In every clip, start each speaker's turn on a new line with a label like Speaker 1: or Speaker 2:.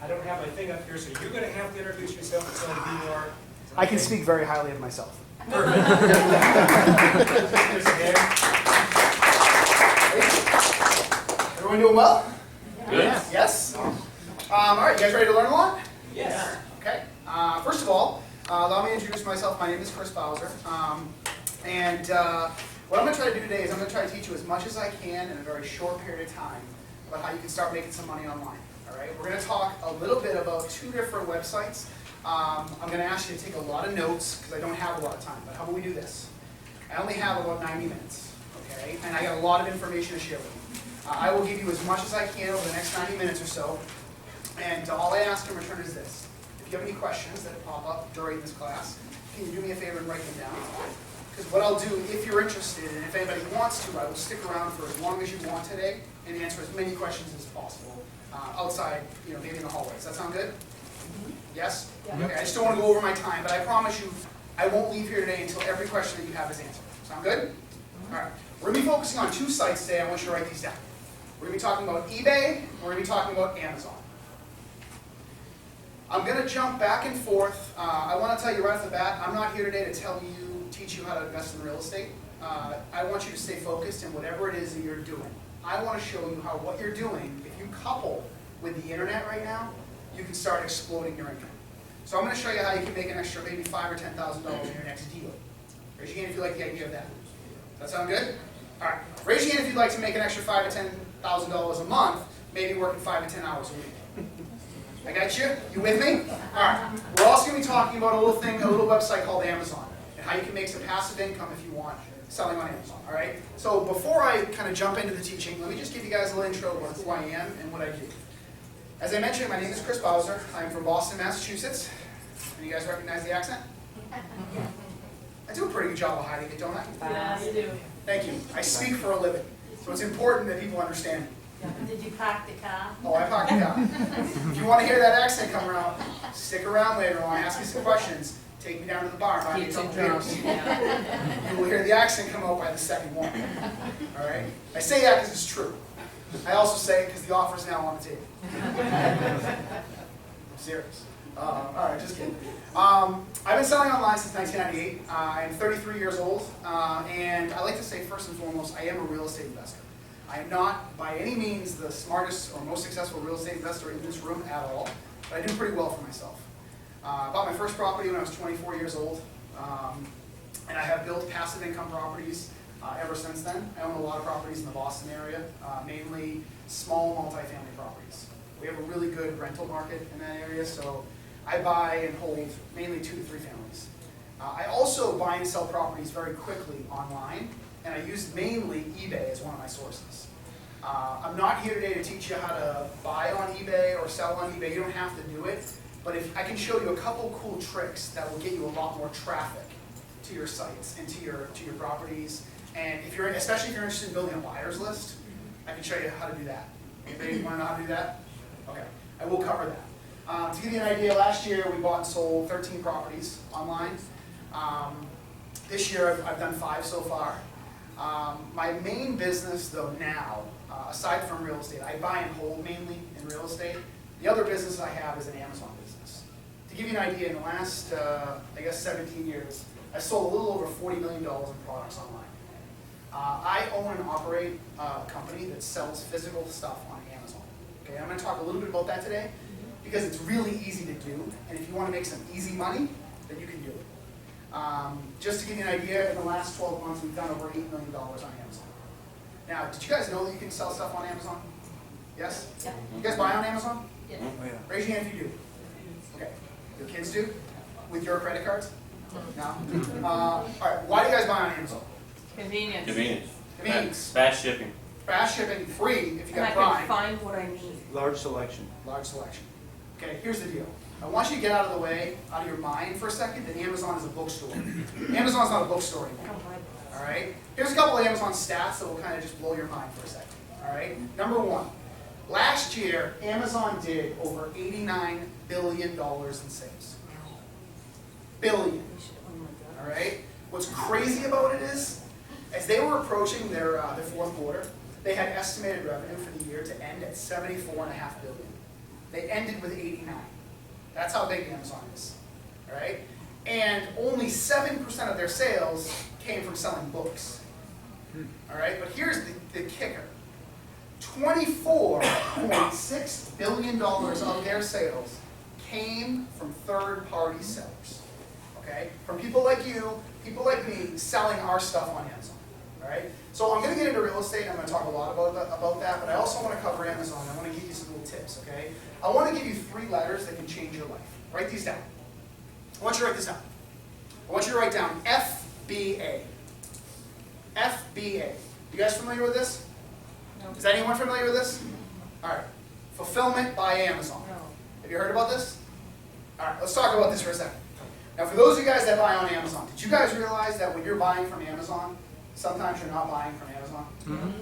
Speaker 1: I don't have my thing up here, so you're going to have to introduce yourself and tell me who you are.
Speaker 2: I can speak very highly of myself.
Speaker 1: Perfect.
Speaker 3: Everyone doing well?
Speaker 4: Good.
Speaker 3: Yes? All right, you guys ready to learn a lot?
Speaker 1: Yes.
Speaker 3: Okay. First of all, allow me to introduce myself. My name is Chris Bowser. What I'm going to try to do today is I'm going to try to teach you as much as I can in a very short period of time about how you can start making some money online. All right? We're going to talk a little bit about two different websites. I'm going to ask you to take a lot of notes because I don't have a lot of time. But how about we do this? I only have about 90 minutes, okay? And I got a lot of information to share with you. I will give you as much as I can over the next 90 minutes or so. And all I ask in return is this. If you have any questions that pop up during this class, can you do me a favor and write them down? Because what I'll do, if you're interested, and if anybody wants to, I will stick around for as long as you want today and answer as many questions as possible outside, maybe in the hallway. Does that sound good? Yes? Yeah. Okay, I just don't want to go over my time, but I promise you I won't leave here today until every question that you have is answered. Sound good? All right. We're going to be focusing on two sites today. I want you to write these down. We're going to be talking about eBay, and we're going to be talking about Amazon. I'm going to jump back and forth. I want to tell you right off the bat, I'm not here today to teach you how to invest in real estate. I want you to stay focused in whatever it is that you're doing. I want to show you how what you're doing, if you couple with the internet right now, you can start exploding your income. So I'm going to show you how you can make an extra maybe $5,000 or $10,000 in your next deal. Raise your hand if you like the idea of that. Does that sound good? All right. Raise your hand if you'd like to make an extra $5,000 to $10,000 a month, maybe working 5 to 10 hours a week. I got you? You with me? All right. We're also going to be talking about a little website called Amazon, and how you can make some passive income if you want selling on Amazon. All right. So before I kind of jump into the teaching, let me just give you guys a little intro about who I am and what I do. As I mentioned, my name is Chris Bowser. I'm from Boston, Massachusetts. And you guys recognize the accent? I do a pretty good job of hiding it, don't I?
Speaker 5: Yeah, you do.
Speaker 3: Thank you. I speak for a living, so it's important that people understand me.
Speaker 5: Did you park the car?
Speaker 3: Oh, I parked the car. If you want to hear that accent come around, stick around later on, ask me some questions, take me down to the bar, buy me a couple beers. You will hear the accent come out by the second one. All right? I say that because it's true. I also say it because the offer is now on the table. I'm serious. All right, just kidding. I've been selling online since 1998. I'm 33 years old, and I like to say first and foremost, I am a real estate investor. I am not by any means the smartest or most successful real estate investor in this room at all, but I do pretty well for myself. I bought my first property when I was 24 years old, and I have built passive income properties ever since then. I own a lot of properties in the Boston area, mainly small multifamily properties. We have a really good rental market in that area, so I buy and hold mainly 2 to 3 families. I also buy and sell properties very quickly online, and I use mainly eBay as one of my sources. I'm not here today to teach you how to buy on eBay or sell on eBay. You don't have to do it, but if I can show you a couple cool tricks that will get you a lot more traffic to your sites and to your properties. And especially if you're interested in building a buyer's list, I can show you how to do that. Anybody want to know how to do that? Okay, I will cover that. To give you an idea, last year we bought and sold 13 properties online. This year I've done 5 so far. My main business though now, aside from real estate, I buy and hold mainly in real estate. The other business I have is an Amazon business. To give you an idea, in the last, I guess 17 years, I sold a little over $40 million in products online. I own and operate a company that sells physical stuff on Amazon. Okay, I'm going to talk a little bit about that today because it's really easy to do, and if you want to make some easy money, then you can do it. Just to give you an idea, in the last 12 months, we've done over $8 million on Amazon. Now, did you guys know that you can sell stuff on Amazon? Yes?
Speaker 5: Yeah.
Speaker 3: You guys buy on Amazon?
Speaker 5: Yes.
Speaker 2: Oh, yeah.
Speaker 3: Raise your hand if you do. Okay. Your kids do? With your credit cards? No? All right, why do you guys buy on Amazon?
Speaker 5: Convenience.
Speaker 4: Convenience.
Speaker 3: Convenience.
Speaker 4: Fast shipping.
Speaker 3: Fast shipping, free if you
Speaker 5: And I
Speaker 3: got
Speaker 5: can
Speaker 3: Prime.
Speaker 5: find what I need.
Speaker 2: Large selection.
Speaker 3: Large selection. Okay, here's the deal. I want you to get out of the way, out of your mind for a second, that Amazon is a bookstore. Amazon's not a bookstore anymore. All right? Here's a couple of Amazon stats that will kind of just blow your mind for a second. All right? Number 1, last year, Amazon did over $89 billion in sales. Billion. All right? What's crazy about it is, as they were approaching their 4th quarter, they had estimated revenue for the year to end at $74.5 billion. They ended with 89. That's how big Amazon is, all right? And only 7% of their sales came from selling books, all right? But here's the kicker. $24.6 billion of their sales came from third-party sellers, okay? From people like you, people like me, selling our stuff on Amazon, all right? So I'm gonna get into real estate, I'm gonna talk a lot about that, but I also wanna cover Amazon. I wanna give you some little tips, okay? I wanna give you 3 letters that can change your life. Write these down. I want you to write this down. I want you to write down FBA. FBA. You guys familiar with this?
Speaker 5: No.
Speaker 3: Is anyone familiar with this? All right. Fulfillment by Amazon.
Speaker 5: No.
Speaker 3: Have you heard about this? All right, let's talk about this for a second. Now, for those of you guys that buy on Amazon, did you guys realize that when you're buying from Amazon, sometimes you're not buying from Amazon?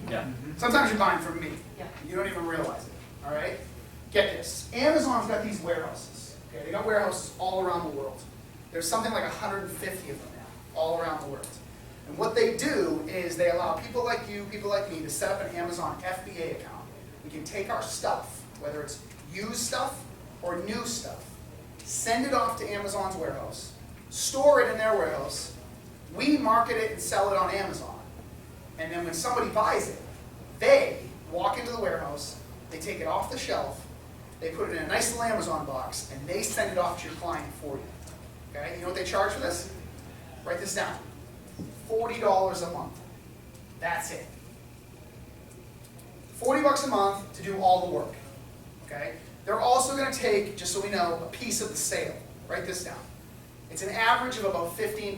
Speaker 4: Yeah.
Speaker 3: Sometimes you're buying from me.
Speaker 5: Yeah.
Speaker 3: You don't even realize it. All right? Get this. Amazon's got these warehouses. Okay, they got warehouses all around the world. There's something like 150 of them now, all around the world. And what they do is they allow people like you, people like me, to set up an Amazon FBA account. We can take our stuff, whether it's used stuff or new stuff, send it off to Amazon's warehouse, store it in their warehouse, we market it and sell it on Amazon. And then when somebody buys it, they walk into the warehouse, they take it off the shelf, they put it in a nice little Amazon box, and they send it off to your client for you. Okay? You know what they charge for this? Write this down. $40 a month. That's it. $40 a month to do all the work. Okay? They're also going to take, just so we know, a piece of the sale. Write this down. It's an average of about 15%.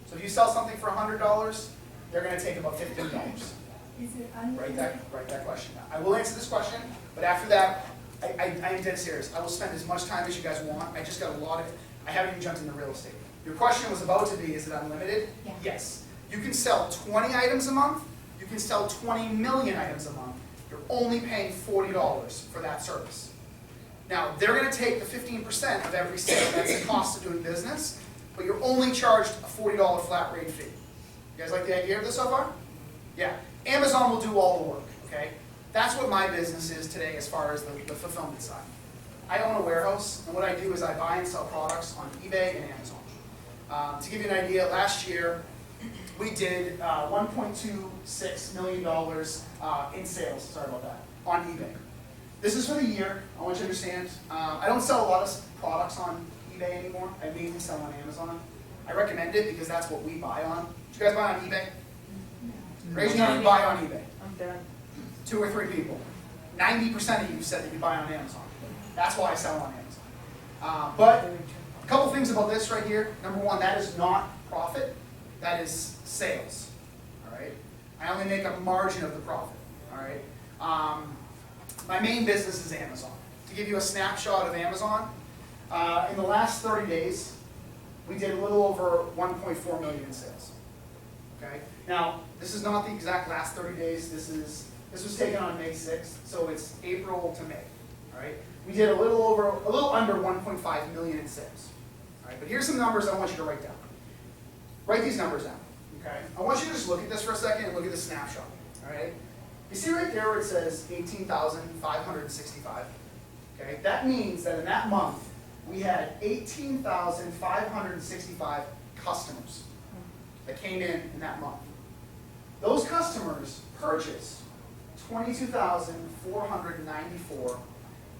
Speaker 3: So if you sell something for $100, they're going to take about $15.
Speaker 6: Is it
Speaker 3: Write that question down. I will answer this question, but after that, I am dead serious. I will spend as much time as you guys want. I just got a lot of, I haven't even jumped into real estate. Your question was about to be, is it unlimited?
Speaker 6: Yeah.
Speaker 3: Yes. You can sell 20 items a month. You can sell 20 million items a month. You're only paying $40 for that service. Now, they're going to take the 15% of every sale. That's the cost of doing business, but you're only charged a $40 flat rate fee. You guys like the idea of this so far? Yeah. Amazon will do all the work, okay? That's what my business is today as far as the fulfillment side. I own a warehouse, and what I do is I buy and sell products on eBay and Amazon. To give you an idea, last year we did $1.26 million in sales, sorry about that, on eBay. This is for the year. I want you to understand. I don't sell a lot of products on eBay anymore. I mainly sell on Amazon. I recommend it because that's what we buy on. Do you guys buy on eBay? Raise your hand if you buy on eBay.
Speaker 5: I'm done.
Speaker 3: 2 or 3 people. 90% of you said that you buy on Amazon. That's why I sell on Amazon. But a couple things about this right here. Number one, that is not profit. That is sales. All right. I only make a margin of the profit. All right. My main business is Amazon. To give you a snapshot of Amazon, in the last 30 days, we did a little over 1.4 million in sales. Okay. Now, this is not the exact last 30 days. This was taken on May 6th, so it's April to May. All right. We did a little under 1.5 million in sales. All right. But here's some numbers I want you to write down. Write these numbers down. Okay. I want you to just look at this for a second and look at the snapshot. All right. You see right there where it says 18,565. Okay. That means that in that month we had 18,565 customers that came in that month. Those customers purchased 22,494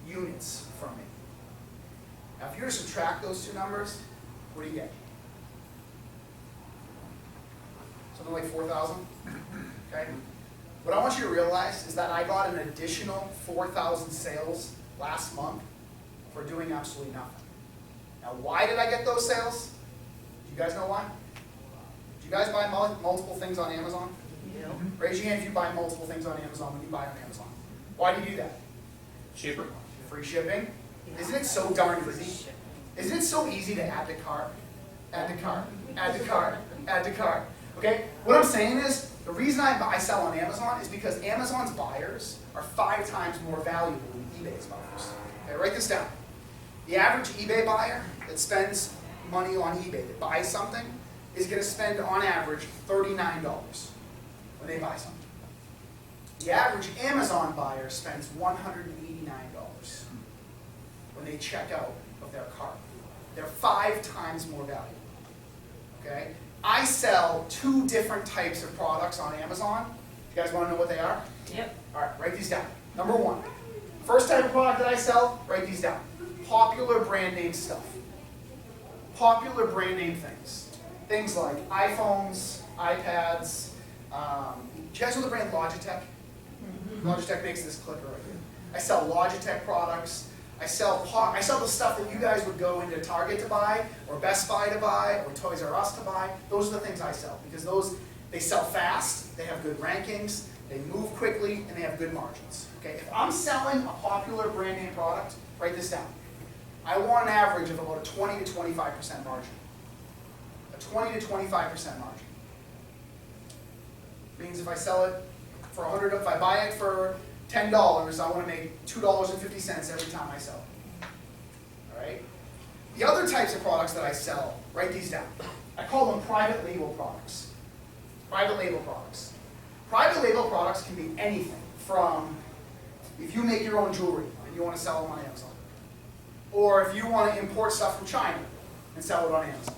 Speaker 3: units from me. Now, if you were to subtract those 2 numbers, what do you get? Something like 4,000? Okay? What I want you to realize is that I got an additional 4,000 sales last month for doing absolutely nothing. Now, why did I get those sales? Do you guys know why? Do you guys buy multiple things on Amazon?
Speaker 5: Yeah.
Speaker 3: Raise your hand if you buy multiple things on Amazon when you buy on Amazon. Why do you do that?
Speaker 4: Cheaper.
Speaker 3: Free shipping. Isn't it so darn easy? Isn't it so easy to add to cart? Add to cart. Add to cart. Add to cart. Okay? What I'm saying is, the reason I sell on Amazon is because Amazon's buyers are 5 times more valuable than eBay's buyers. Okay, write this down. The average eBay buyer that spends money on eBay, that buys something, is going to spend on average $39 when they buy something. The average Amazon buyer spends $189. they check out of their cart. They're 5 times more valuable. Okay? I sell 2 different types of products on Amazon. You guys want to know what they are?
Speaker 5: Yep.
Speaker 3: All right, write these down. Number 1, first type of product that I sell, write these down. Popular brand name stuff. Popular brand name things. Things like iPhones, iPads. Do you guys know the brand Logitech? Logitech makes this clicker right here. I sell Logitech products. I sell the stuff that you guys would go into Target to buy, or Best Buy to buy, or Toys R Us to buy. Those are the things I sell, because they sell fast, they have good rankings, they move quickly, and they have good margins. Okay? If I'm selling a popular brand name product, write this down. I want an average of about a 20 to 25% margin. A 20 to 25% margin. Means if I sell it for $100, if I buy it for $10, I want to make $2.50 every time I sell it. All right? The other types of products that I sell, write these down. I call them private label products. Private label products. Private label products can be anything from if you make your own jewelry and you want to sell them on Amazon. Or if you want to import stuff from China and sell it on Amazon.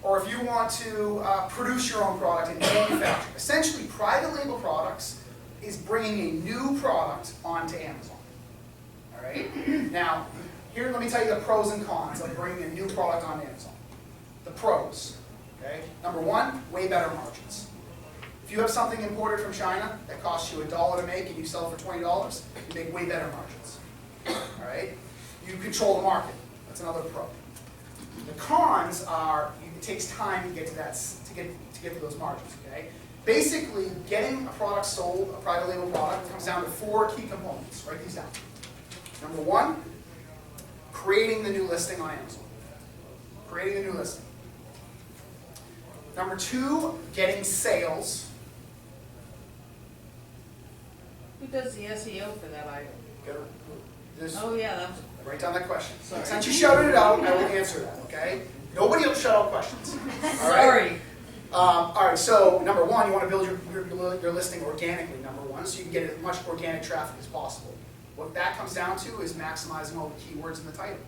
Speaker 3: Or if you want to produce your own product and manufacture. Essentially, private label products is bringing a new product onto Amazon. All right? Now, here, let me tell you the pros and cons of bringing a new product on Amazon. The pros. Okay? Number 1, way better margins. If you have something imported from China that costs you $1 to make and you sell it for $20, you make way better margins. All right? You control the market. That's another pro. The cons are it takes time to get to that to get to those margins. Okay? Basically, getting a product sold, a private label product, comes down to 4 key components. Write these down. Number 1, creating the new listing on Amazon. Creating the new listing. Number 2, getting sales.
Speaker 5: Who does the SEO for that item?
Speaker 3: This,
Speaker 5: Oh, yeah, that's,
Speaker 3: write down that question.
Speaker 5: Sorry.
Speaker 3: Since you shouted it out, I will answer that, okay? Nobody else shout out questions. All right?
Speaker 5: sorry.
Speaker 3: All right, so number 1, you want to build your listing organically, number 1, so you can get as much organic traffic as possible. What that comes down to is maximizing all the keywords in the title.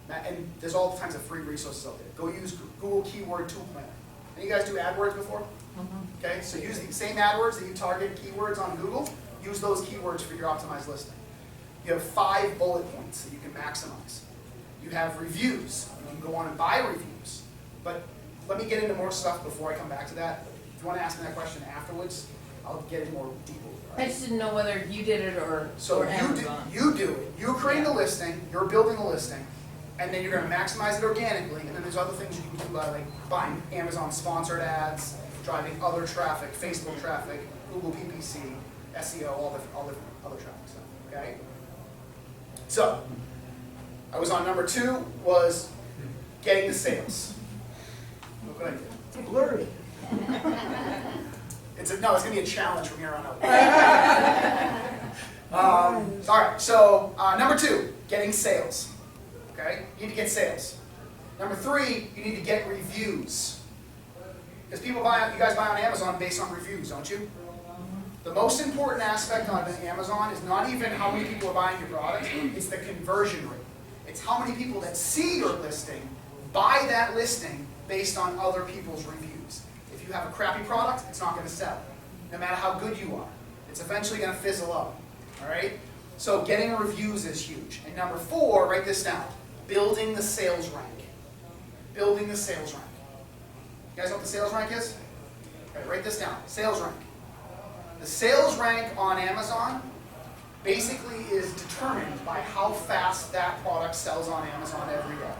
Speaker 3: And there's all kinds of free resources out there. Go use Google Keyword Tool Planner. Any you guys do AdWords before? Okay, so use the same AdWords that you target keywords on Google, use those keywords for your optimized listing. You have 5 bullet points that you can maximize. You have reviews. You can go on and buy reviews. But let me get into more stuff before I come back to that. If you want to ask me that question afterwards, I'll get in more deeper.
Speaker 5: I just didn't know whether you did it or Amazon.
Speaker 3: You do it. You're creating the listing, you're building the listing, and then you're going to maximize it organically, and then there's other things you can do by like buying Amazon sponsored ads, driving other traffic, Facebook traffic, Google PPC, SEO, all the other traffic stuff. Okay? So, I was on number 2, was getting the sales. What could I do?
Speaker 2: It's blurry.
Speaker 3: It's going to be a challenge from here on out. All right, so number 2, getting sales. Okay, you need to get sales. Number 3, you need to get reviews. Because you guys buy on Amazon based on reviews, don't you? The most important aspect on Amazon is not even how many people are buying your product, it's the conversion rate. It's how many people that see your listing buy that listing based on other people's reviews. If you have a crappy product, it's not going to sell, no matter how good you are. It's eventually going to fizzle out. All right? So getting reviews is huge. And number 4, write this down, building the sales rank. Building the sales rank. You guys know what the sales rank is? Okay, write this down, sales rank. The sales rank on Amazon basically is determined by how fast that product sells on Amazon every day.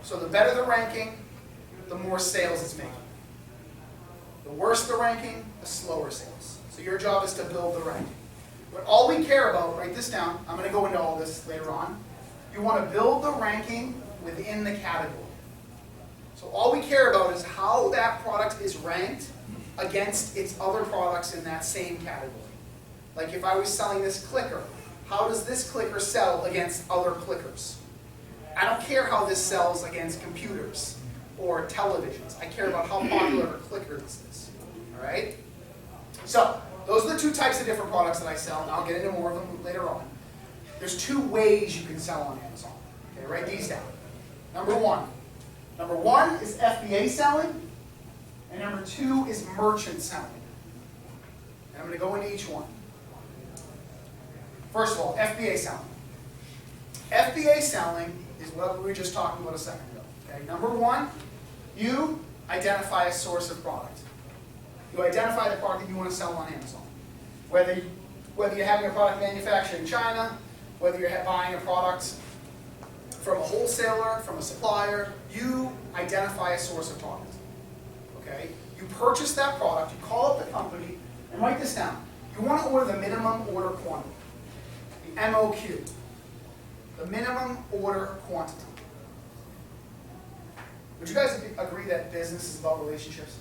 Speaker 3: So the better the ranking, the more sales it's making. The worse the ranking, the slower sales. So your job is to build the ranking. But all we care about, write this down, I'm going to go into all this later on, you want to build the ranking within the category. So all we care about is how that product is ranked against its other products in that same category. Like if I was selling this clicker, how does this clicker sell against other clickers? I don't care how this sells against computers or televisions. I care about how popular a clicker this is. All right? So those are the 2 types of different products that I sell, and I'll get into more of them later on. There's two ways you can sell on Amazon. Okay, write these down. Number one. Number one is FBA selling, and number two is merchant selling. And I'm going to go into each one. First of all, FBA selling. FBA selling is what we were just talking about a second ago. Okay? Number one, you identify a source of product. You identify the product that you want to sell on Amazon. Whether you're having a product manufactured in China, whether you're buying a product from a wholesaler, from a supplier, you identify a source of product. Okay? You purchase that product, you call up the company, and write this down. You want to order the minimum order quantity, the MOQ, the minimum order quantity. Would you guys agree that business is about relationships?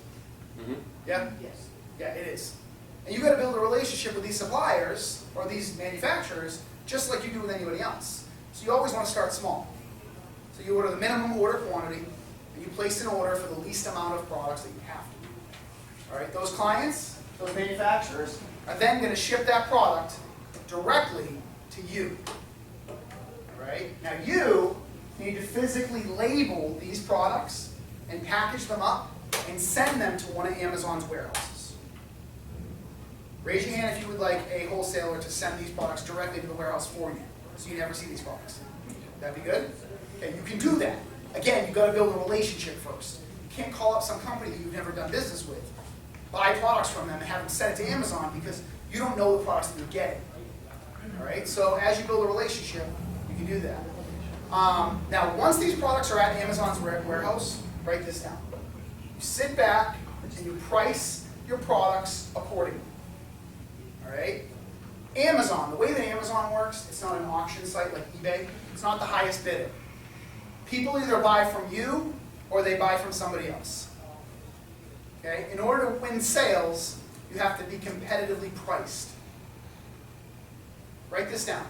Speaker 4: Mm-hmm.
Speaker 3: Yeah?
Speaker 5: Yes.
Speaker 3: Yeah, it is. And you've got to build a relationship with these suppliers or these manufacturers just like you do with anybody else. So you always want to start small. So you order the minimum order quantity, and you place an order for the least amount of products that you have to. All right, those clients, those manufacturers, are then going to ship that product directly to you. All right? Now you need to physically label these products and package them up and send them to one of Amazon's warehouses. Raise your hand if you would like a wholesaler to send these products directly to the warehouse for you, so you never see these products. That'd be good? Okay, you can do that. Again, you've got to build a relationship first. You can't call up some company that you've never done business with, buy products from them, and have them send it to Amazon because you don't know the products that you're getting. All right, so as you build a relationship, you can do that. Now, once these products are at Amazon's warehouse, write this down. You sit back and you price your products accordingly. All right? Amazon, the way that Amazon works, it's not an auction site like eBay. It's not the highest bidder. People either buy from you or they buy from somebody else. Okay? In order to win sales, you have to be competitively priced. Write this down.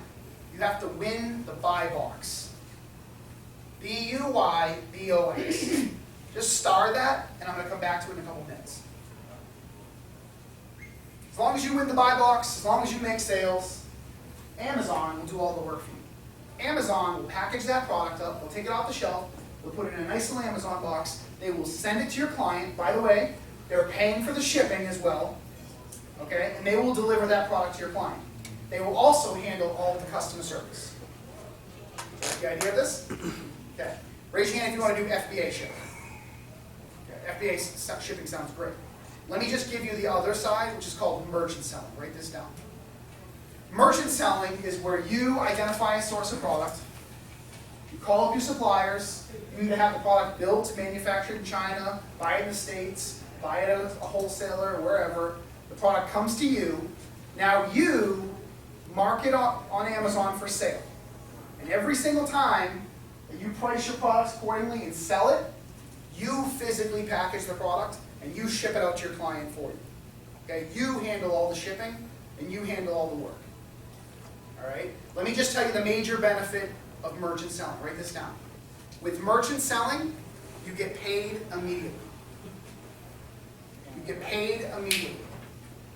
Speaker 3: You have to win the buy box. B-U-Y-B-O-X. Just star that, and I'm going to come back to it in a couple minutes. As long as you win the buy box, as long as you make sales, Amazon will do all the work for you. Amazon will package that product up, they'll take it off the shelf, they'll put it in a nice little Amazon box, they will send it to your client. By the way, they're paying for the shipping as well, okay? And they will deliver that product to your client. They will also handle all of the customer service. You idea of this? Okay. Raise your hand if you want to do FBA shipping. Okay. FBA shipping sounds great. Let me just give you the other side, which is called merchant selling. Write this down. Merchant selling is where you identify a source of product, you call up your suppliers, you either have the product built, manufactured in China, buy it in the States, buy it at a wholesaler or wherever, the product comes to you. Now you mark it up on Amazon for sale. And every single time that you price your products accordingly and sell it, you physically package the product and you ship it out to your client for you. Okay? You handle all the shipping and you handle all the work. All right? Let me just tell you the major benefit of merchant selling. Write this down. With merchant selling, you get paid immediately. You get paid immediately.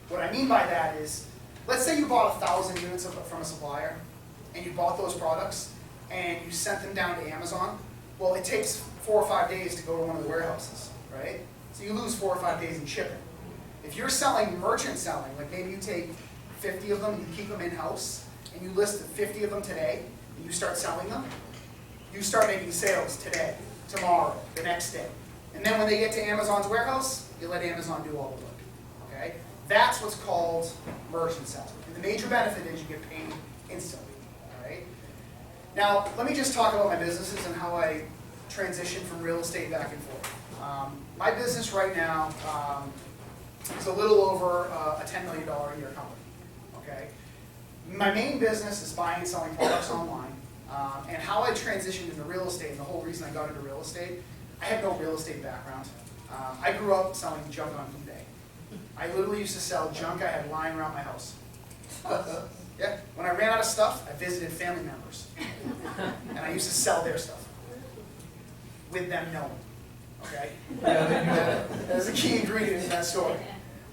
Speaker 3: What I mean by that is, let's say you bought 1,000 units from a supplier and you bought those products and you sent them down to Amazon. Well, it takes 4 or 5 days to go to one of the warehouses, right? So you lose 4 or 5 days in shipping. If you're selling merchant selling, like maybe you take 50 of them and you keep them in-house, and you list 50 of them today, and you start selling them, you start making sales today, tomorrow, the next day. And then when they get to Amazon's warehouse, you let Amazon do all the work. Okay? That's what's called merchant selling. And the major benefit is you get paid instantly. All right? Now, let me just talk about my businesses and how I transition from real estate back and forth. My business right now is a little over a $10 million a year company. Okay? My main business is buying and selling products online. And how I transitioned into real estate, and the whole reason I got into real estate, I have no real estate background. I grew up selling junk on eBay. I literally used to sell junk I had lying around my house. Yeah. When I ran out of stuff, I visited family members. And I used to sell their stuff. With them knowing. Okay? That is a key ingredient in that story.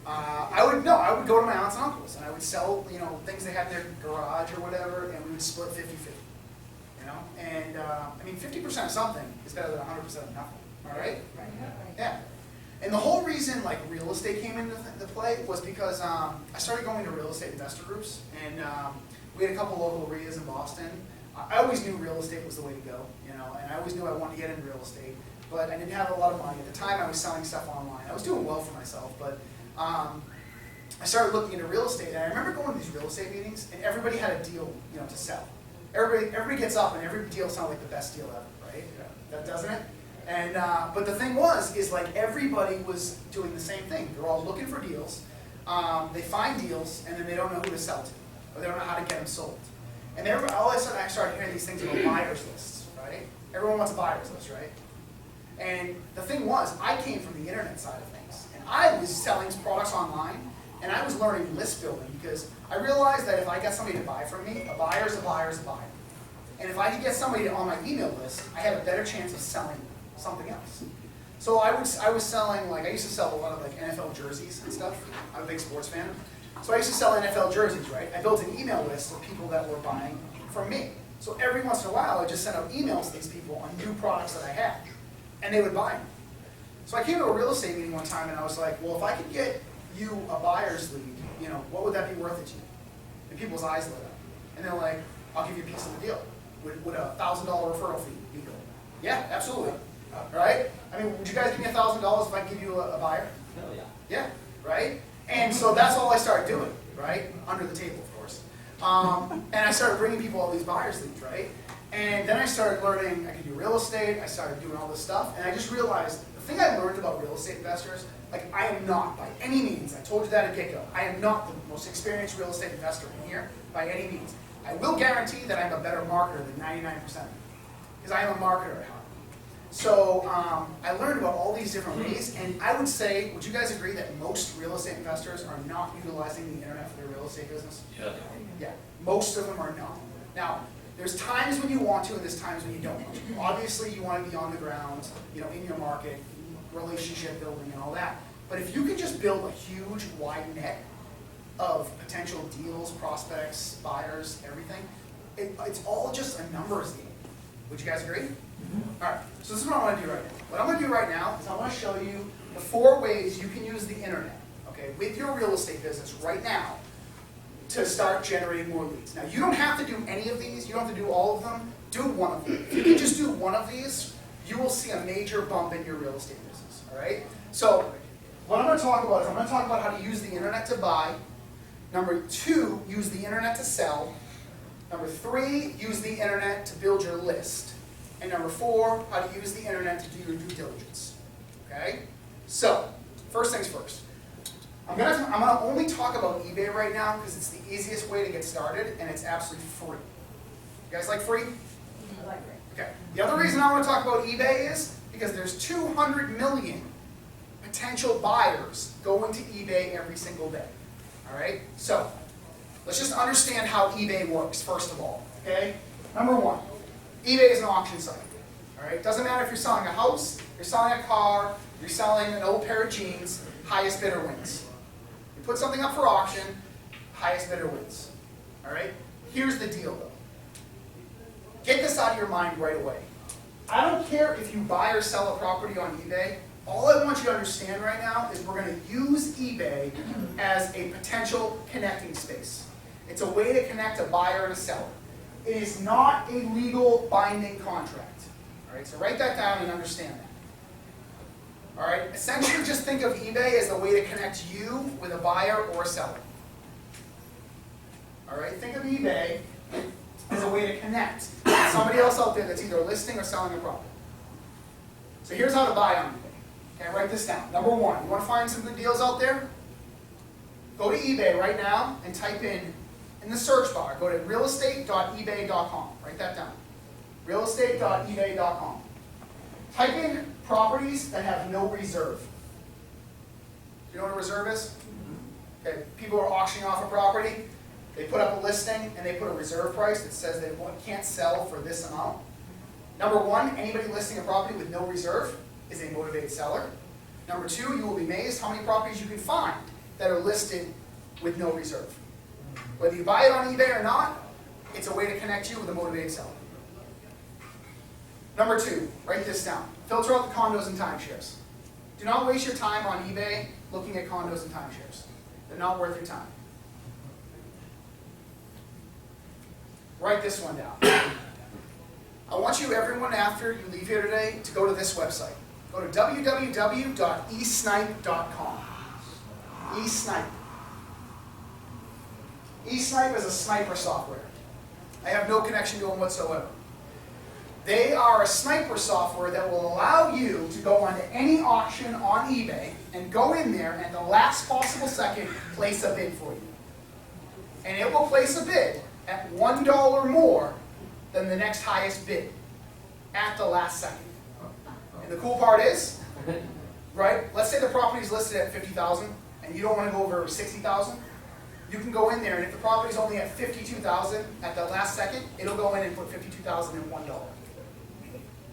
Speaker 3: I would go to my aunts and uncles, and I would sell, things they had in their garage or whatever, and we would split 50-50. And I mean, 50% of something is better than 100% of nothing. All right? Yeah. And the whole reason like real estate came into the play was because I started going to real estate investor groups, and we had a couple local REIAs in Boston. I always knew real estate was the way to go, and I always knew I wanted to get into real estate, but I didn't have a lot of money. At the time, I was selling stuff online. I was doing well for myself, but I started looking into real estate, and I remember going to these real estate meetings, and everybody had a deal, to sell. Everybody gets up, and every deal sounded like the best deal ever, right? Yeah. That doesn't it? And but the thing is like everybody was doing the same thing. They're all looking for deals. They find deals, and then they don't know who to sell to, or they don't know how to get them sold. And all of a sudden, I started hearing these things about buyers lists, right? Everyone wants a buyer's list, right? And the thing was, I came from the internet side of things, and I was selling products online, and I was learning list building because I realized that if I got somebody to buy from me, a buyer's a buyer's a buyer. And if I could get somebody on my email list, I had a better chance of selling something else. So I was selling, I used to sell a lot of NFL jerseys and stuff. I'm a big sports fan. So I used to sell NFL jerseys, right? I built an email list of people that were buying from me. So every once in a while, I just sent out emails to these people on new products that I had, and they would buy them. So I came to a real estate meeting one time, and I was like, well, if I could get you a buyer's lead, what would that be worth it to you? And people's eyes lit up. And they're like, I'll give you a piece of the deal. Would a $1,000 referral fee be good? Yeah, absolutely. Right? I mean, would you guys give me $1,000 if I give you a buyer?
Speaker 4: Hell yeah.
Speaker 3: Yeah, right? And so that's all I started doing, right? Under the table, of course. And I started bringing people all these buyer's leads, right? And then I started learning I could do real estate. I started doing all this stuff. And I just realized the thing I learned about real estate investors, I am not by any means, I told you that at get-go, I am not the most experienced real estate investor in here by any means. I will guarantee that I'm a better marketer than 99% of you, because I am a marketer at heart. So I learned about all these different ways, and I would say, would you guys agree that most real estate investors are not utilizing the internet for their real estate business?
Speaker 4: Yeah.
Speaker 3: Yeah, most of them are not. Now, there's times when you want to, and there's times when you don't want to. Obviously, you want to be on the ground, in your market, relationship building and all that. But if you could just build a huge, wide net of potential deals, prospects, buyers, everything, it's all just a numbers game. Would you guys agree? Mm-hmm. All right, so this is what I want to do right now. What I'm going to do right now is I want to show you the 4 ways you can use the internet, okay, with your real estate business right now to start generating more leads. Now, you don't have to do any of these. You don't have to do all of them. Do one of them. If you can just do one of these, you will see a major bump in your real estate business, all right? So what I'm going to talk about is I'm going to talk about how to use the internet to buy. Number 2, use the internet to sell. Number 3, use the internet to build your list. And number 4, how to use the internet to do your due diligence. Okay? So, first things first. I'm gonna only talk about eBay right now because it's the easiest way to get started and it's absolutely free. You guys like free?
Speaker 5: I like it.
Speaker 3: Okay. The other reason I want to talk about eBay is because there's 200 million potential buyers going to eBay every single day. All right? So, let's just understand how eBay works, first of all. Okay? Number 1, eBay is an auction site. All right? Doesn't matter if you're selling a house, you're selling a car, you're selling an old pair of jeans, highest bidder wins. You put something up for auction, highest bidder wins. All right? Here's the deal, though. Get this out of your mind right away. I don't care if you buy or sell a property on eBay. All I want you to understand right now is we're going to use eBay as a potential connecting space. It's a way to connect a buyer and a seller. It is not a legal binding contract. All right, so write that down and understand that. All right, essentially just think of eBay as a way to connect you with a buyer or a seller. All right, think of eBay as a way to connect with somebody else out there that's either listing or selling a property. So here's how to buy on eBay. Okay, write this down. Number 1, you want to find some good deals out there? Go to eBay right now and type in the search bar, go to realestate.ebay.com. Write that down. realestate.ebay.com. Type in properties that have no reserve. Do you know what a reserve is? Okay, people are auctioning off a property. They put up a listing and they put a reserve price that says they can't sell for this amount. Number 1, anybody listing a property with no reserve is a motivated seller. Number 2, you will be amazed how many properties you can find that are listed with no reserve. Whether you buy it on eBay or not, it's a way to connect you with a motivated seller. Number 2, write this down. Filter out the condos and timeshares. Do not waste your time on eBay looking at condos and timeshares. They're not worth your time. Write this one down. I want you, everyone, after you leave here today, to go to this website. Go to www.esnipe.com. eSnipe. eSnipe is a sniper software. I have no connection to them whatsoever. They are a sniper software that will allow you to go onto any auction on eBay and go in there and the last possible second place a bid for you. And it will place a bid at $1 more than the next highest bid at the last second. And the cool part is, right, let's say the property is listed at $50,000 and you don't want to go over $60,000. You can go in there and if the property is only at $52,000 at the last second, it'll go in and put $52,000 in $1.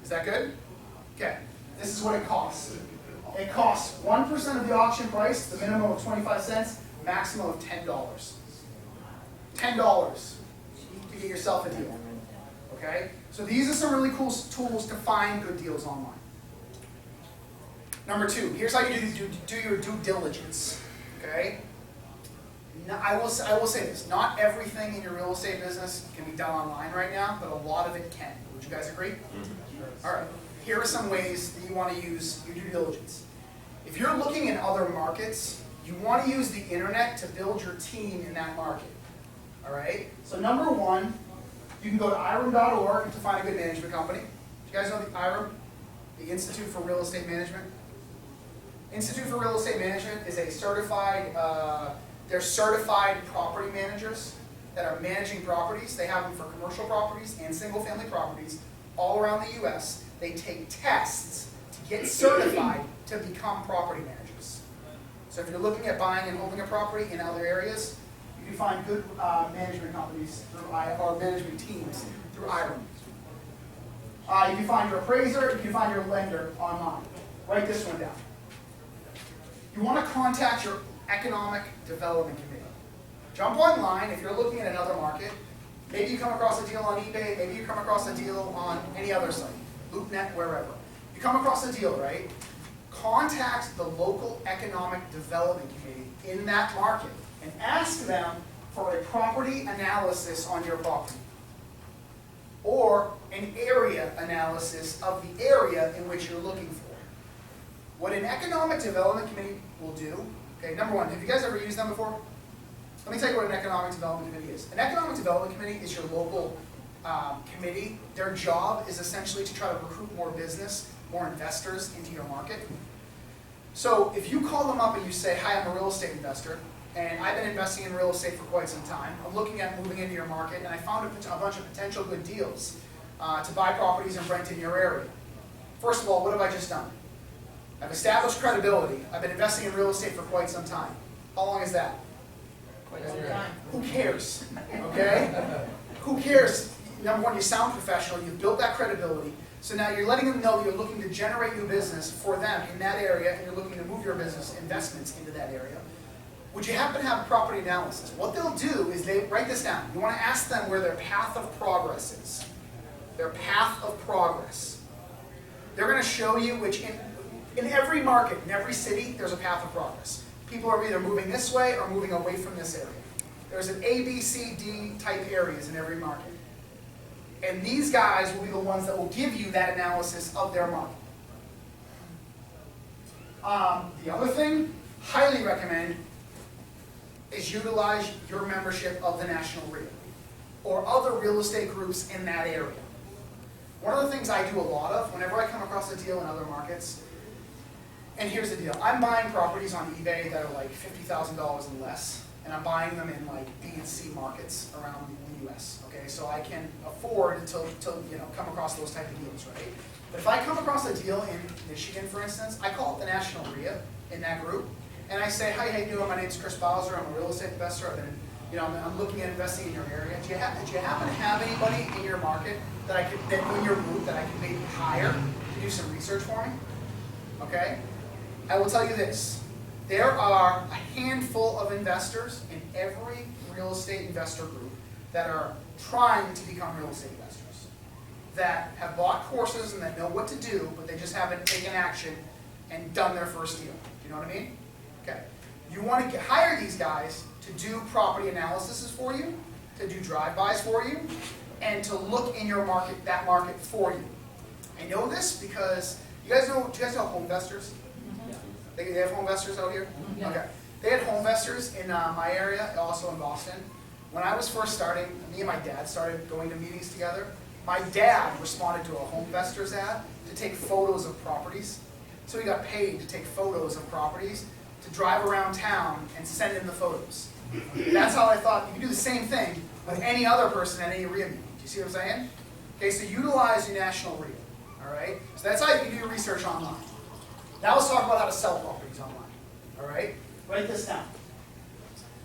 Speaker 3: Is that good? Okay, this is what it costs. It costs 1% of the auction price, the minimum of 25 cents, maximum of $10. $10 to get yourself a deal. Okay? So these are some really cool tools to find good deals online. Number 2, here's how you do your due diligence. Okay? Now, I will say this, not everything in your real estate business can be done online right now, but a lot of it can. Would you guys agree? All right, here are some ways that you want to use your due diligence. If you're looking in other markets, you want to use the internet to build your team in that market. All right? So number 1, you can go to IREM.org to find a good management company. Do you guys know the IREM? The Institute for Real Estate Management? Institute for Real Estate Management is a certified, they're certified property managers that are managing properties. They have them for commercial properties and single-family properties all around the U.S. They take tests to get certified to become property managers. So if you're looking at buying and holding a property in other areas, you can find good management companies through or management teams through IREM. You can find your appraiser, you can find your lender online. Write this one down. You want to contact your economic development committee. Jump online if you're looking at another market. Maybe you come across a deal on eBay, maybe you come across a deal on any other site, LoopNet, wherever. You come across a deal, right? Contact the local economic development committee in that market and ask them for a property analysis on your property or an area analysis of the area in which you're looking for. What an economic development committee will do, okay, number 1, have you guys ever used them before? Let me tell you what an economic development committee is. An economic development committee is your local committee. Their job is essentially to try to recruit more business, more investors into your market. So if you call them up and you say, hi, I'm a real estate investor, and I've been investing in real estate for quite some time. I'm looking at moving into your market, and I found a bunch of potential good deals to buy properties and rent in your area. First of all, what have I just done? I've established credibility. I've been investing in real estate for quite some time. How long is that? Who cares? Okay? Who cares? Number 1, you sound professional. You've built that credibility. So now you're letting them know you're looking to generate new business for them in that area, and you're looking to move your business investments into that area. Would you happen to have a property analysis? What they'll do is they write this down. You want to ask them where their path of progress is. Their path of progress. They're going to show you which in every market, in every city, there's a path of progress. People are either moving this way or moving away from this area. There's an A, B, C, D type areas in every market. And these guys will be the ones that will give you that analysis of their market. The other thing, highly recommend, is utilize your membership of the National REIA or other real estate groups in that area. One of the things I do a lot of whenever I come across a deal in other markets, and here's the deal, I'm buying properties on eBay that are like $50,000 and less, and I'm buying them in like B and C markets around the US, okay? So I can afford to come across those type of deals, right? But if I come across a deal in Michigan, for instance, I call it the National REIA in that group, and I say, hi, how you doing? My name's Chris Bowser. I'm a real estate investor. I'm looking at investing in your area. Do you happen to have anybody in your market that in your group that I could maybe hire to do some research for me? Okay? I will tell you this. There are a handful of investors in every real estate investor group that are trying to become real estate investors, that have bought courses and that know what to do, but they just haven't taken action and done their first deal. You know what I mean? Okay. You want to hire these guys to do property analyses for you, to do drive-bys for you, and to look in your market, that market for you. I know this because do you guys know home investors? They have home investors out here?
Speaker 5: Yeah.
Speaker 3: Okay. They had home investors in my area, also in Boston. When I was first starting, me and my dad started going to meetings together. My dad responded to a home investor's ad to take photos of properties. So he got paid to take photos of properties, to drive around town and send in the photos. That's how I thought you could do the same thing with any other person at any REIA meeting. Do you see what I'm saying? Okay, so utilize your national REIA. All right? So that's how you can do your research online. Now let's talk about how to sell properties online. All right? Write this down.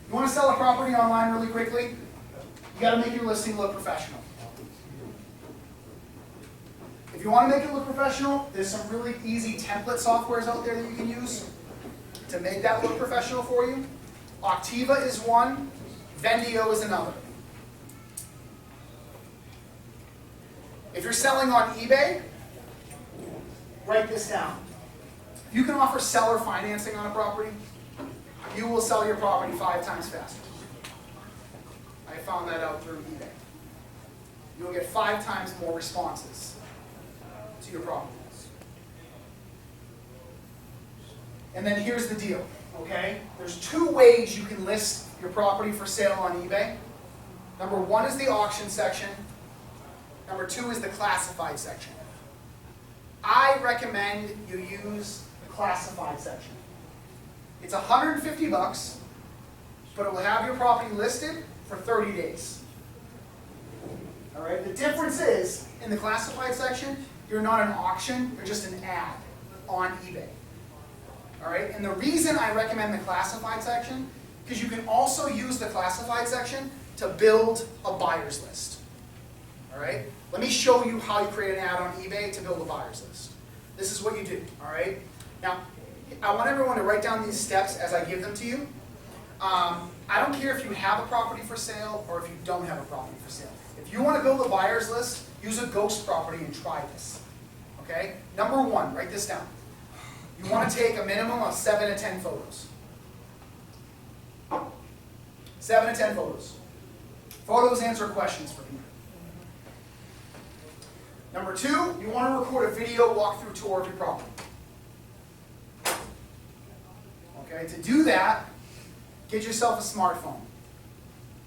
Speaker 3: You want to sell a property online really quickly? You got to make your listing look professional. If you want to make it look professional, there's some really easy template softwares out there that you can use to make that look professional for you. Octiva is one, Vendio is another. If you're selling on eBay, write this down. If you can offer seller financing on a property, you will sell your property 5 times faster. I found that out through eBay. You will get 5 times more responses to your properties. And then here's the deal, okay? There's 2 ways you can list your property for sale on eBay. Number 1 is the auction section. Number 2 is the classified section. I recommend you use the classified section. It's $150, but it will have your property listed for 30 days. All right. The difference is, in the classified section, you're not an auction, you're just an ad on eBay. All right. And the reason I recommend the classified section, because you can also use the classified section to build a buyer's list. All right. Let me show you how you create an ad on eBay to build a buyer's list. This is what you do. All right. Now, I want everyone to write down these steps as I give them to you. I don't care if you have a property for sale or if you don't have a property for sale. If you want to build a buyer's list, use a ghost property and try this. Okay? Number 1, write this down. You want to take a minimum of 7 to 10 photos. 7 to 10 photos. Photos answer questions for people. Number 2, you want to record a video walkthrough tour of your property. Okay, to do that, get yourself a smartphone.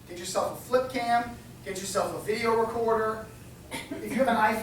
Speaker 3: Get yourself a flip cam, get yourself a video recorder. If you have an iPhone,